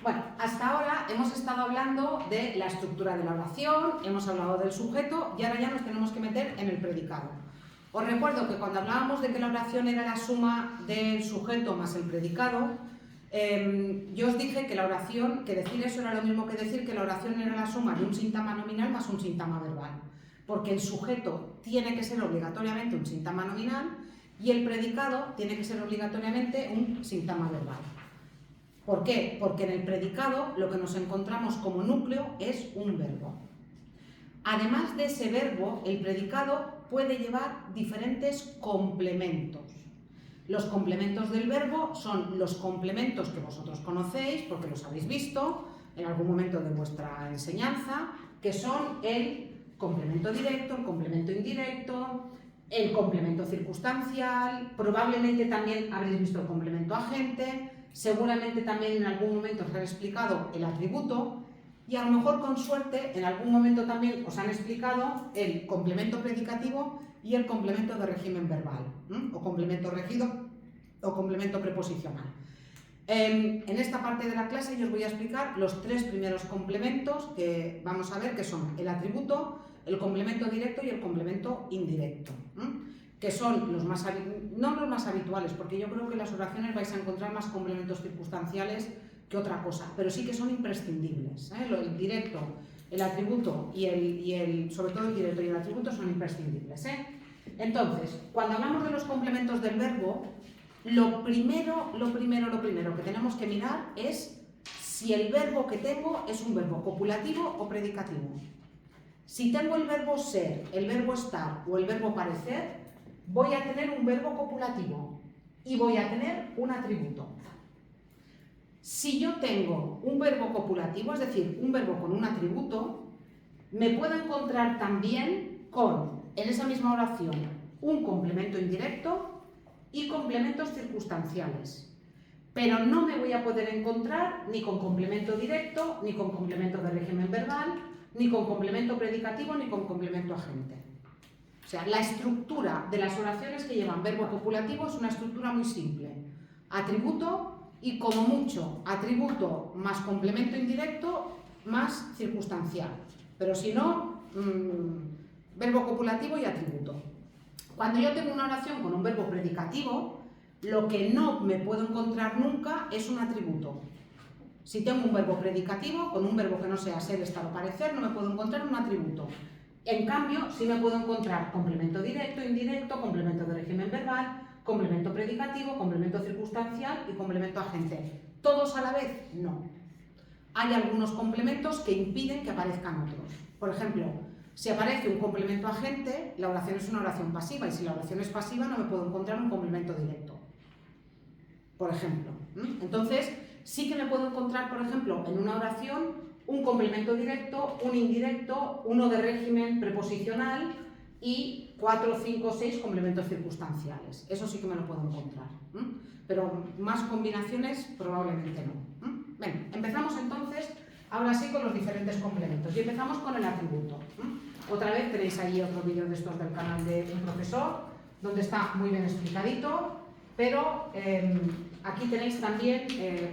Bueno, hasta ahora hemos estado hablando de la estructura de la oración, hemos hablado del sujeto y ahora ya nos tenemos que meter en el predicado. Os recuerdo que cuando hablábamos de que la oración era la suma del sujeto más el predicado, yo os dije que la oración, que decir eso era lo mismo que decir que la oración era la suma de un sintagma nominal más un sintagma verbal, porque el sujeto tiene que ser obligatoriamente un sintagma nominal y el predicado tiene que ser obligatoriamente un sintagma verbal. ¿Por qué? Porque en el predicado lo que nos encontramos como núcleo es un verbo. Además de ese verbo, el predicado puede llevar diferentes complementos. Los complementos del verbo son los complementos que vosotros conocéis, porque los habéis visto en algún momento de vuestra enseñanza, que son el complemento directo, el complemento indirecto, el complemento circunstancial, probablemente también habréis visto el complemento agente, seguramente también en algún momento os han explicado el atributo y a lo mejor con suerte en algún momento también os han explicado el complemento predicativo y el complemento de régimen verbal, o complemento regido o complemento preposicional. En esta parte de la clase yo os voy a explicar los tres primeros complementos que vamos a ver, que son el atributo, el complemento directo y el complemento indirecto, que son los más, no los más habituales, porque yo creo que en las oraciones vais a encontrar más complementos circunstanciales que otra cosa, pero sí que son imprescindibles, el directo, el atributo y sobre todo el directo y el atributo son imprescindibles. Entonces, cuando hablamos de los complementos del verbo, lo primero que tenemos que mirar es si el verbo que tengo es un verbo copulativo o predicativo. Si tengo el verbo ser, el verbo estar o el verbo parecer, voy a tener un verbo copulativo y voy a tener un atributo. Si yo tengo un verbo copulativo, es decir, un verbo con un atributo, me puedo encontrar también con, en esa misma oración, un complemento indirecto y complementos circunstanciales. Pero no me voy a poder encontrar ni con complemento directo, ni con complemento de régimen verbal, ni con complemento predicativo, ni con complemento agente. O sea, la estructura de las oraciones que llevan verbo copulativo es una estructura muy simple. Atributo y, como mucho, atributo más complemento indirecto más circunstancial. Pero si no, verbo copulativo y atributo. Cuando yo tengo una oración con un verbo predicativo, lo que no me puedo encontrar nunca es un atributo. Si tengo un verbo predicativo, con un verbo que no sea ser, estar o parecer, no me puedo encontrar un atributo. En cambio, sí me puedo encontrar complemento directo, indirecto, complemento de régimen verbal, complemento predicativo, complemento circunstancial y complemento agente. ¿Todos a la vez? No. Hay algunos complementos que impiden que aparezcan otros. Por ejemplo, si aparece un complemento agente, la oración es una oración pasiva, y si la oración es pasiva no me puedo encontrar un complemento directo. Por ejemplo. Entonces, sí que me puedo encontrar, por ejemplo, en una oración un complemento directo, un indirecto, uno de régimen preposicional y 4, 5, 6 complementos circunstanciales. Eso sí que me lo puedo encontrar. Pero más combinaciones probablemente no. Bien, empezamos entonces, ahora sí, con los diferentes complementos. Y empezamos con el atributo. Otra vez tenéis ahí otro vídeo de estos del canal de un profesor, donde está muy bien explicadito, pero aquí tenéis también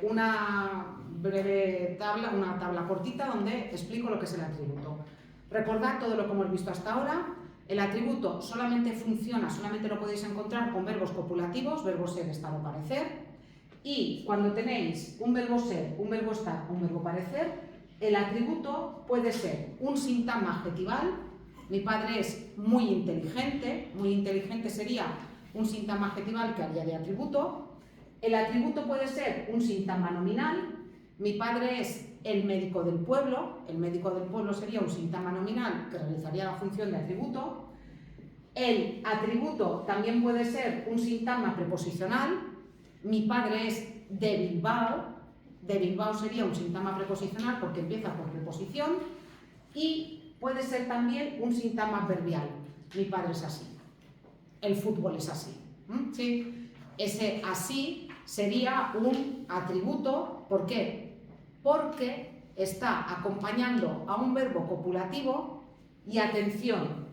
una breve tabla, una tabla cortita donde explico lo que es el atributo. Recordad todo lo que hemos visto hasta ahora. El atributo solamente funciona, solamente lo podéis encontrar con verbos copulativos, verbo ser, estar o parecer. Y cuando tenéis un verbo ser, un verbo estar, un verbo parecer, el atributo puede ser un sintagma adjetival. Mi padre es muy inteligente sería un sintagma adjetival que haría de atributo. El atributo puede ser un sintagma nominal. Mi padre es el médico del pueblo sería un sintagma nominal que realizaría la función de atributo. El atributo también puede ser un sintagma preposicional. Mi padre es de Bilbao sería un sintagma preposicional porque empieza por preposición. Y puede ser también un sintagma adverbial. Mi padre es así. El fútbol es así. ¿Sí? Ese así sería un atributo. ¿Por qué? Porque está acompañando a un verbo copulativo y, atención,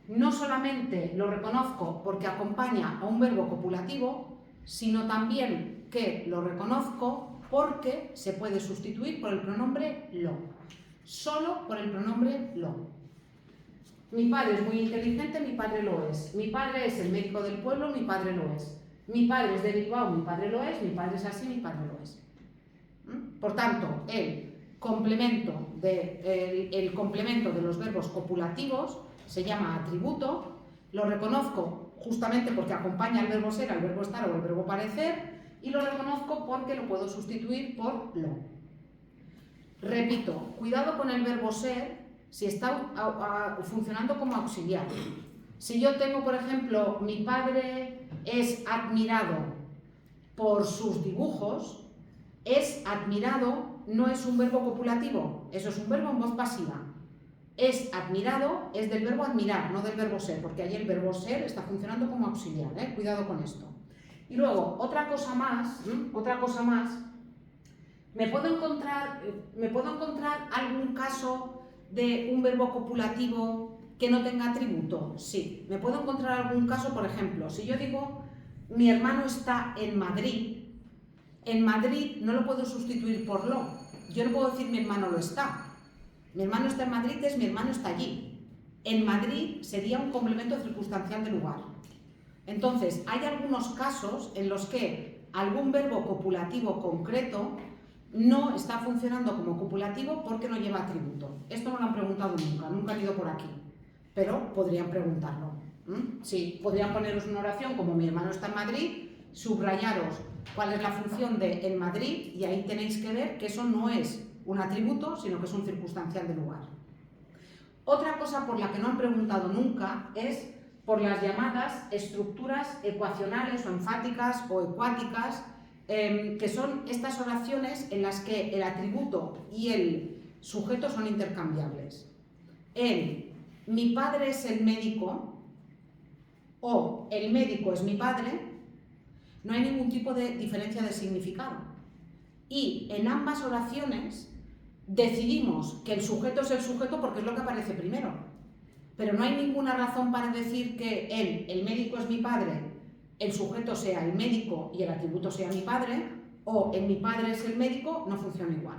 no solamente lo reconozco porque acompaña a un verbo copulativo, sino también que lo reconozco porque se puede sustituir por el pronombre lo. Solo por el pronombre lo. Mi padre es muy inteligente, mi padre lo es. Mi padre es el médico del pueblo, mi padre lo es. Mi padre es de Bilbao, mi padre lo es. Mi padre es así, mi padre lo es. Por tanto, el complemento de los verbos copulativos se llama atributo. Lo reconozco justamente porque acompaña al verbo ser, al verbo estar o al verbo parecer, y lo reconozco porque lo puedo sustituir por lo. Repito, cuidado con el verbo ser si está funcionando como auxiliar. Si yo tengo, por ejemplo, mi padre es admirado por sus dibujos, es admirado no es un verbo copulativo, eso es un verbo en voz pasiva. Es admirado es del verbo admirar, no del verbo ser, porque ahí el verbo ser está funcionando como auxiliar, cuidado con esto. Y luego, otra cosa más, ¿me puedo encontrar algún caso de un verbo copulativo que no tenga atributo? Sí, me puedo encontrar algún caso, por ejemplo, si yo digo mi hermano está en Madrid no lo puedo sustituir por lo. Yo no puedo decir mi hermano lo está. Mi hermano está en Madrid es mi hermano está allí. En Madrid sería un complemento circunstancial de lugar. Entonces, hay algunos casos en los que algún verbo copulativo concreto no está funcionando como copulativo porque no lleva atributo. Esto no lo han preguntado nunca han ido por aquí, pero podrían preguntarlo. Sí, podrían poneros una oración como mi hermano está en Madrid, subrayaros cuál es la función de en Madrid y ahí tenéis que ver que eso no es un atributo, sino que es un circunstancial de lugar. Otra cosa por la que no han preguntado nunca es por las llamadas estructuras ecuacionales o enfáticas o ecuáticas, que son estas oraciones en las que el atributo y el sujeto son intercambiables. Mi padre es el médico o el médico es mi padre, no hay ningún tipo de diferencia de significado. Y en ambas oraciones decidimos que el sujeto es el sujeto porque es lo que aparece primero. Pero no hay ninguna razón para decir que el médico es mi padre, el sujeto sea el médico y el atributo sea mi padre, o mi padre es el médico, no funciona igual.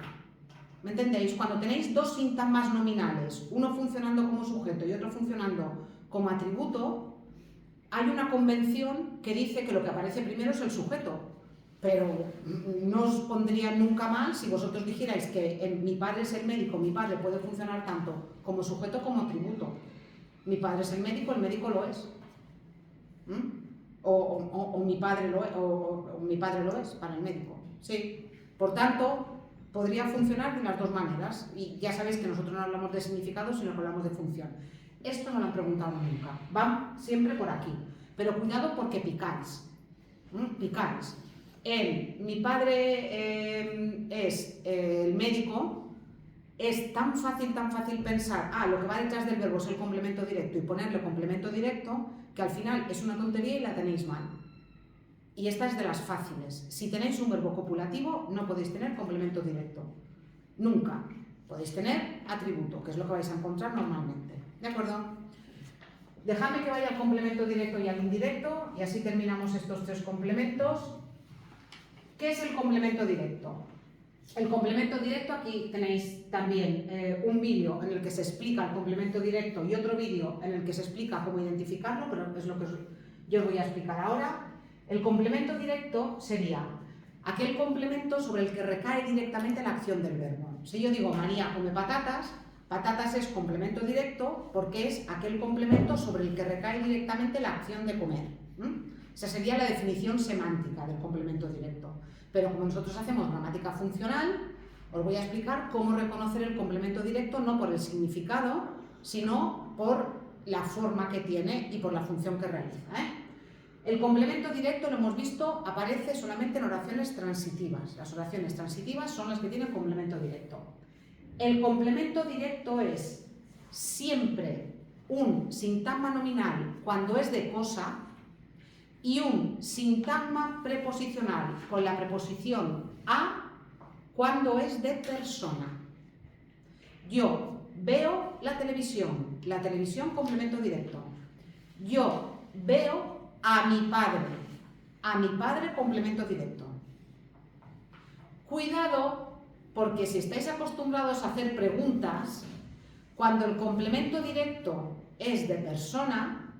¿Me entendéis? Cuando tenéis dos sintagmas nominales, uno funcionando como sujeto y otro funcionando como atributo, hay una convención que dice que lo que aparece primero es el sujeto, pero no os pondría nunca mal si vosotros dijerais que mi padre es el médico, mi padre puede funcionar tanto como sujeto como atributo. Mi padre es el médico lo es. O mi padre lo es para el médico. Sí. Por tanto, podría funcionar de las dos maneras. Y ya sabéis que nosotros no hablamos de significado, sino que hablamos de función. Esto no lo han preguntado nunca. Van siempre por aquí. Pero cuidado porque picáis. Picáis. Mi padre es el médico. Es tan fácil pensar, lo que va detrás del verbo es el complemento directo y ponerle complemento directo, que al final es una tontería y la tenéis mal. Y esta es de las fáciles. Si tenéis un verbo copulativo, no podéis tener complemento directo. Nunca. Podéis tener atributo, que es lo que vais a encontrar normalmente. ¿De acuerdo? Dejadme que vaya al complemento directo y al indirecto, y así terminamos estos tres complementos. ¿Qué es el complemento directo? El complemento directo, aquí tenéis también un vídeo en el que se explica el complemento directo y otro vídeo en el que se explica cómo identificarlo, pero es lo que yo os voy a explicar ahora. El complemento directo sería aquel complemento sobre el que recae directamente la acción del verbo. Si yo digo María come patatas, patatas es complemento directo porque es aquel complemento sobre el que recae directamente la acción de comer. Esa sería la definición semántica del complemento directo. Pero como nosotros hacemos gramática funcional, os voy a explicar cómo reconocer el complemento directo no por el significado, sino por la forma que tiene y por la función que realiza. El complemento directo, lo hemos visto, aparece solamente en oraciones transitivas. Las oraciones transitivas son las que tienen complemento directo. El complemento directo es siempre un sintagma nominal cuando es de cosa y un sintagma preposicional con la preposición a cuando es de persona. Yo veo la televisión complemento directo. Yo veo a mi padre complemento directo. Cuidado, porque si estáis acostumbrados a hacer preguntas, cuando el complemento directo es de persona,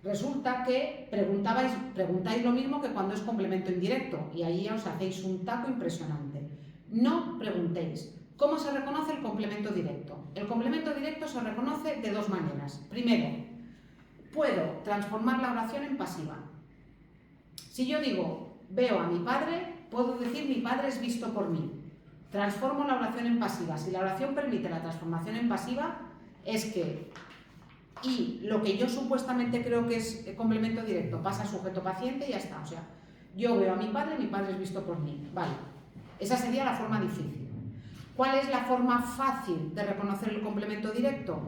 resulta que preguntáis lo mismo que cuando es complemento indirecto, y ahí ya os hacéis un taco impresionante. No preguntéis. ¿Cómo se reconoce el complemento directo? El complemento directo se reconoce de dos maneras. Primero, puedo transformar la oración en pasiva. Si yo digo, veo a mi padre, puedo decir mi padre es visto por mí. Transformo la oración en pasiva. Si la oración permite la transformación en pasiva, es que y lo que yo supuestamente creo que es complemento directo pasa a sujeto paciente y ya está. O sea, yo veo a mi padre es visto por mí. Vale. Esa sería la forma difícil. ¿Cuál es la forma fácil de reconocer el complemento directo?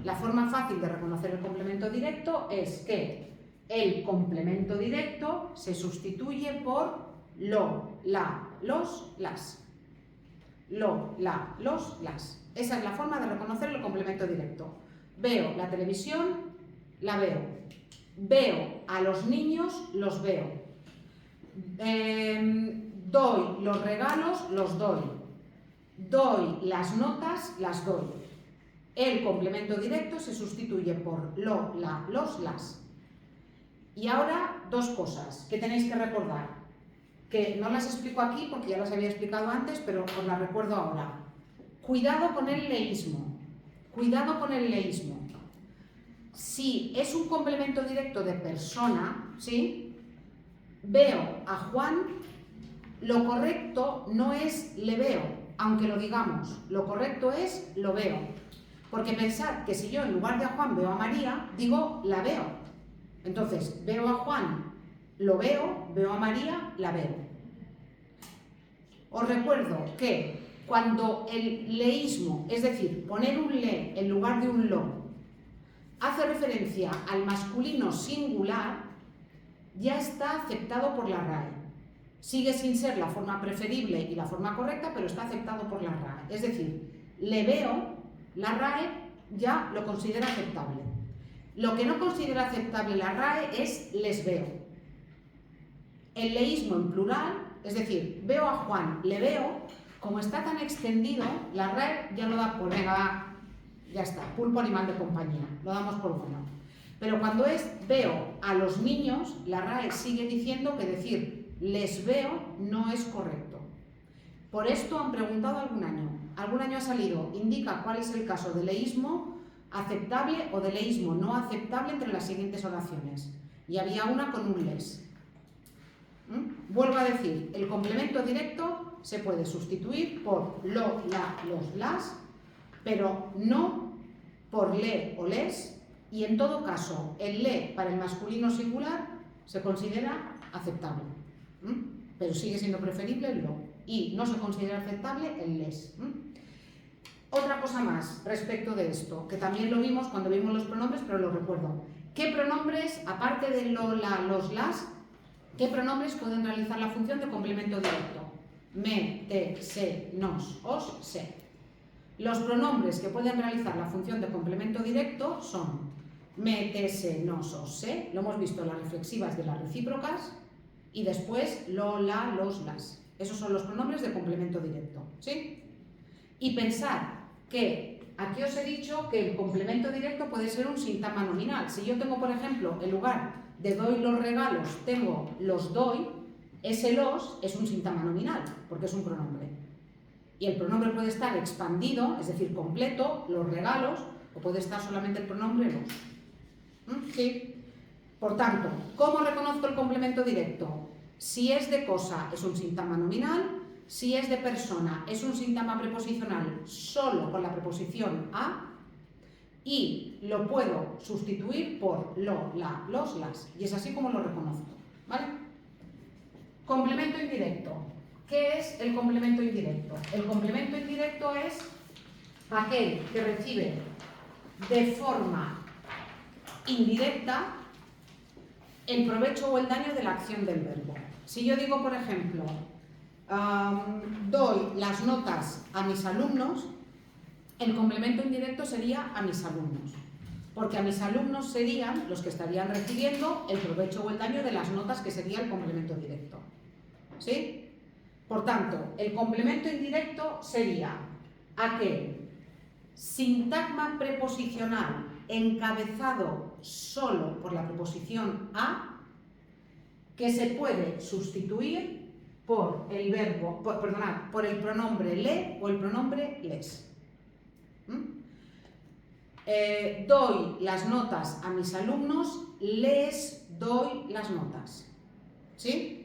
La forma fácil de reconocer el complemento directo es que el complemento directo se sustituye por lo, la, los, las. Lo, la, los, las. Esa es la forma de reconocer el complemento directo. Veo la televisión, la veo. Veo a los niños, los veo. Doy los regalos, los doy. Doy las notas, las doy. El complemento directo se sustituye por lo, la, los, las. Y ahora dos cosas que tenéis que recordar, que no las explico aquí porque ya las había explicado antes, pero os las recuerdo ahora. Cuidado con el leísmo. Cuidado con el leísmo. Si es un complemento directo de persona, ¿sí? Veo a Juan, lo correcto no es le veo, aunque lo digamos, lo correcto es lo veo. Porque pensad que si yo en lugar de a Juan veo a María, digo la veo. Entonces, veo a Juan, lo veo a María, la veo. Os recuerdo que cuando el leísmo, es decir, poner un le en lugar de un lo, hace referencia al masculino singular, ya está aceptado por la RAE. Sigue sin ser la forma preferible y la forma correcta, pero está aceptado por la RAE. Es decir, le veo, la RAE ya lo considera aceptable. Lo que no considera aceptable la RAE es les veo. El leísmo en plural, es decir, veo a Juan, le veo, como está tan extendido, la RAE ya lo da por venga, ya está, pulpo animal de compañía, lo damos por bueno. Pero cuando es veo a los niños, la RAE sigue diciendo que decir les veo no es correcto. Por esto han preguntado algún año ha salido, indica cuál es el caso de leísmo aceptable o de leísmo no aceptable entre las siguientes oraciones. Y había una con un les. Vuelvo a decir, el complemento directo se puede sustituir por lo, la, los, las, pero no por le o les, y en todo caso el le para el masculino singular se considera aceptable, pero sigue siendo preferible el lo, y no se considera aceptable el les. Otra cosa más respecto de esto, que también lo vimos cuando vimos los pronombres, pero lo recuerdo. ¿Qué pronombres, aparte de lo, la, los, las, qué pronombres pueden realizar la función de complemento directo? Me, te, se, nos, os, se. Los pronombres que pueden realizar la función de complemento directo son me, te, se, nos, os, se. Lo hemos visto en las reflexivas de las recíprocas. Y después lo, la, los, las. Esos son los pronombres de complemento directo, ¿sí? Y pensad que aquí os he dicho que el complemento directo puede ser un sintagma nominal. Si yo tengo, por ejemplo, en lugar de doy los regalos, tengo los doy, ese los es un sintagma nominal, porque es un pronombre. Y el pronombre puede estar expandido, es decir, completo, los regalos, o puede estar solamente el pronombre los. ¿Sí? Por tanto, ¿cómo reconozco el complemento directo? Si es de cosa, es un sintagma nominal. Si es de persona, es un sintagma preposicional solo con la preposición a, y lo puedo sustituir por lo, la, los, las. Y es así como lo reconozco, ¿vale? Complemento indirecto. ¿Qué es el complemento indirecto? El complemento indirecto es aquel que recibe de forma indirecta el provecho o el daño de la acción del verbo. Si yo digo, por ejemplo, doy las notas a mis alumnos, el complemento indirecto sería a mis alumnos, porque a mis alumnos serían los que estarían recibiendo el provecho o el daño de las notas, que sería el complemento directo. ¿Sí? Por tanto, el complemento indirecto sería aquel sintagma preposicional encabezado solo por la preposición a, que se puede sustituir por el verbo, por el pronombre le o el pronombre les. Doy las notas a mis alumnos, les doy las notas. ¿Sí?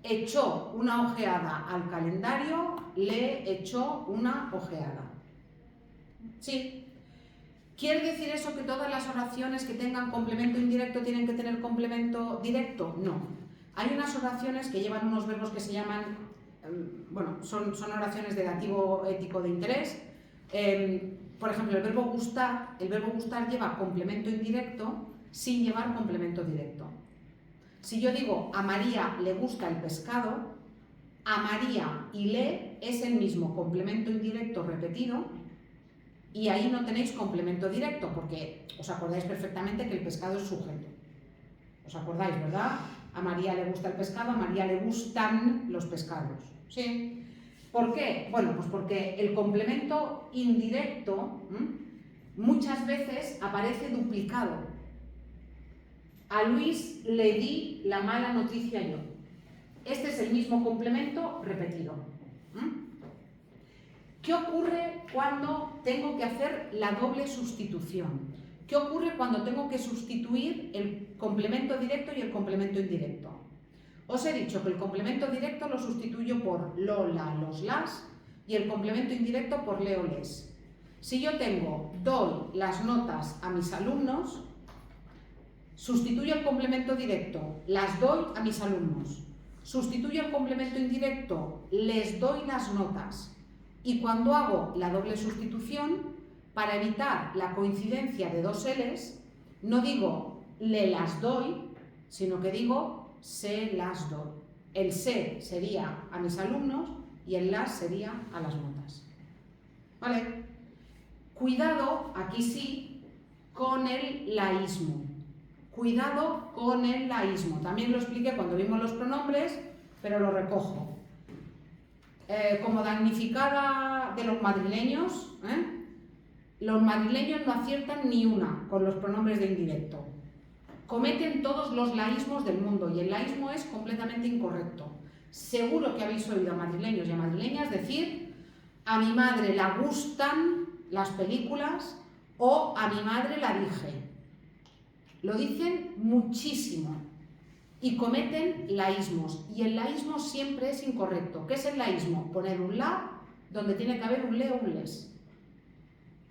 Echó una ojeada al calendario, le echó una ojeada. ¿Sí? ¿Quiere decir eso que todas las oraciones que tengan complemento indirecto tienen que tener complemento directo? No. Hay unas oraciones que llevan unos verbos que se llaman, bueno, son oraciones de dativo ético de interés. Por ejemplo, el verbo gustar lleva complemento indirecto sin llevar complemento directo. Si yo digo a María le gusta el pescado, a María y le es el mismo complemento indirecto repetido y ahí no tenéis complemento directo porque os acordáis perfectamente que el pescado es sujeto. ¿Os acordáis, verdad? A María le gusta el pescado, a María le gustan los pescados. ¿Sí? ¿Por qué? Bueno, pues porque el complemento indirecto muchas veces aparece duplicado. A Luis le di la mala noticia yo. Este es el mismo complemento repetido. ¿Qué ocurre cuando tengo que hacer la doble sustitución? ¿Qué ocurre cuando tengo que sustituir el complemento directo y el complemento indirecto? Os he dicho que el complemento directo lo sustituyo por lo, la, los, las y el complemento indirecto por le o les. Si yo tengo doy las notas a mis alumnos, sustituyo el complemento directo, las doy a mis alumnos. Sustituyo el complemento indirecto, les doy las notas. Y cuando hago la doble sustitución, para evitar la coincidencia de dos L's, no digo le las doy, sino que digo se las doy. El se sería a mis alumnos y el las sería a las notas. ¿Vale? Cuidado, aquí sí, con el laísmo. Cuidado con el laísmo. También lo expliqué cuando vimos los pronombres, pero lo recojo. Como damnificada de los madrileños, los madrileños no aciertan ni una con los pronombres de indirecto. Cometen todos los laísmos del mundo y el laísmo es completamente incorrecto. Seguro que habéis oído a madrileños y a madrileñas decir a mi madre la gustan las películas o a mi madre la dije. Lo dicen muchísimo y cometen laísmos y el laísmo siempre es incorrecto. ¿Qué es el laísmo? Poner un la donde tiene que haber un le o un les.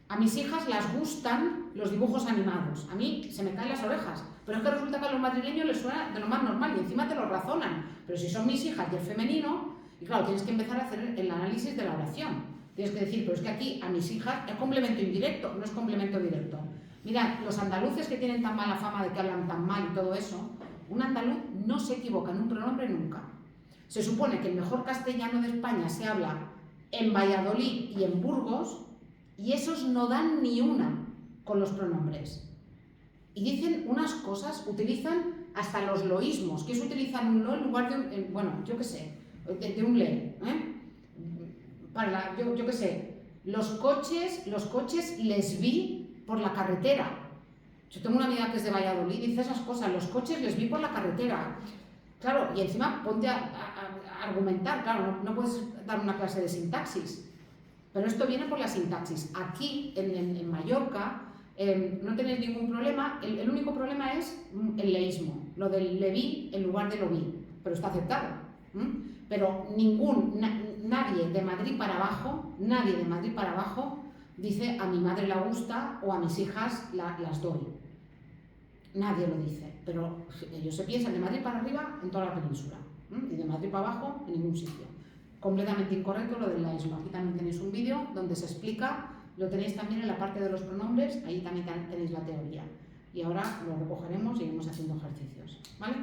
A mis hijas las gustan los dibujos animados, a mí se me caen las orejas, pero es que resulta que a los madrileños les suena de lo más normal y encima te lo razonan. Pero si son mis hijas y el femenino, y claro, tienes que empezar a hacer el análisis de la oración. Tienes que decir, pero es que aquí a mis hijas es complemento indirecto, no es complemento directo. Mirad, los andaluces que tienen tan mala fama de que hablan tan mal y todo eso, un andaluz no se equivoca en un pronombre nunca. Se supone que el mejor castellano de España se habla en Valladolid y en Burgos, y esos no dan ni una con los pronombres. Y dicen unas cosas, utilizan hasta los loísmos, que es utilizar un lo en lugar de un, bueno, yo qué sé, de un le. Yo qué sé, los coches les vi por la carretera. Yo tengo una amiga que es de Valladolid y dice esas cosas, los coches les vi por la carretera. Claro, y encima ponte a argumentar, claro, no puedes dar una clase de sintaxis. Pero esto viene por la sintaxis. Aquí, en Mallorca, no tenéis ningún problema. El único problema es el leísmo. Lo del le vi en lugar de lo vi. Pero está aceptado. Pero nadie de Madrid para abajo dice a mi madre la gusta o a mis hijas las doy. Nadie lo dice. Pero ellos se piensan de Madrid para arriba en toda la península. Y de Madrid para abajo en ningún sitio. Completamente incorrecto lo del laísmo. Aquí también tenéis un vídeo donde se explica, lo tenéis también en la parte de los pronombres, ahí también tenéis la teoría. Y ahora lo recogeremos y iremos haciendo ejercicios, ¿vale?